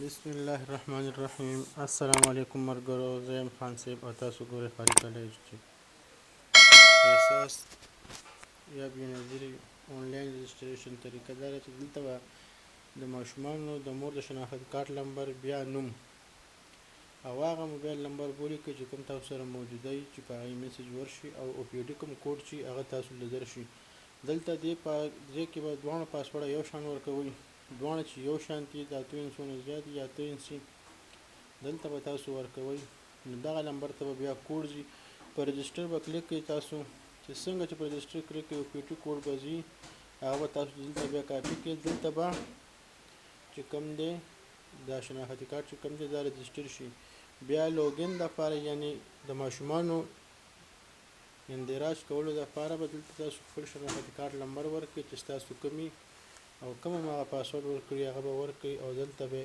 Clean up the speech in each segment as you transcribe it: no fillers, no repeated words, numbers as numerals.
بسم الله الرحمن الرحیم. السلام علیکم مرګرو، زه یم خان صاحب او تاسو ګورئ خالي کالج چې احساس یا بېنظیر آنلاین رجسټریشن طریقه دا ده چې دلته به د ماشومانو د مور د شناخت کارت نمبر بیا نوم او هغه موبایل نمبر ولیکئ چې کوم تاسو سره موجوده وي چې په هغې میسج ورشي او پی ډي کوم کوډ چې هغه تاسو له درشي. دلته دې کې به دواړه پاسورډ یو شان ورکوئ، دواړه چې یو شان دي د 8 انچونو زیات یا 8 انچي دلته به تاسو ورکوئ. نو دغه نمبر ته به بیا کوډ ځي، په رجسټر به کلیک کوئ. تاسو چې څنګه چې په رجسټر کلیک کوئ پی ټي کوډ به ځي، هغه به تاسو دلته بیا کاپي کړئ. دلته به چې کوم دی دا شناختی کارت چې کوم دی دا رجسټر شي. بیا لوګین دپاره یعنې د ماشومانو اندراج کولو دپاره به دلته تاسو خپل شناختی کارت نمبر ورکړئ چې ستاسو کومي او کوم هغه پاسورډ ورکړي هغه به ورکړئ او دلته به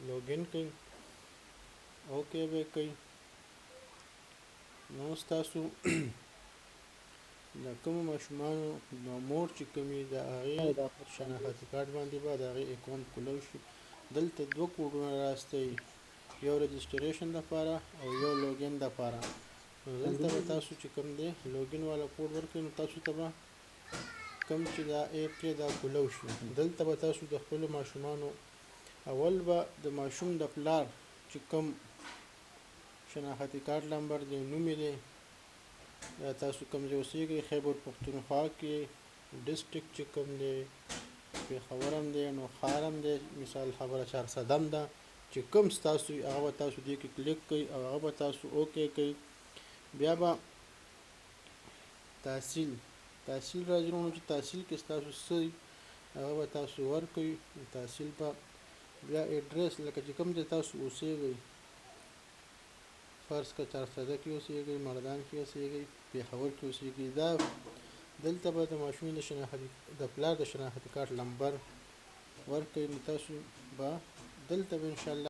لوګین کړئ، اوکې به کوئ. نو ستاسو د کومو ماشومانو د مور چې کومې د هغې شناختی کارت باندې به د هغې اکاونټ کولو شي. دلته دوه کوډونه راستئ، یو رجسټریشن دپاره او یو لوګین دپاره. نو دلته به تاسو چې کوم دی لوګین والا کوډ ورکړئ، نو تاسو ته به کوم چې دا ایپ دی دا کولو شي. دلته به تاسو د خپلو ماشومانو اول به د ماشوم د پلار چې کوم شناختی کارت نمبر دی، نوم یې دی، یا تاسو کوم ځای اوسیږئ، خیبر پښتونخوا کې ډسټرکټ چې کوم دی پېښور هم دی، نو ښار هم دی، مثال خبره چارسده ده، چې کوم ستاسو وي هغه به تاسو دې کې کلیک کوئ او هغه به تاسو اوکې کوئ. بیا به تحصیل راځي، نو چې تحصیل کې ستاسو څه وي هغه به تاسو ورکوئ. تحصیل به بیا ایډرس لکه چې کوم ځای تاسو اوسیږئ، فرض که چارسده کې اوسیږئ، مردان کې اوسیږئ، پېښور کې اوسیږئ، دا دلته به د ماشوم د پلار د شناختی کارت نمبر ورکوئ. نو تاسو به دلته به انشاءالله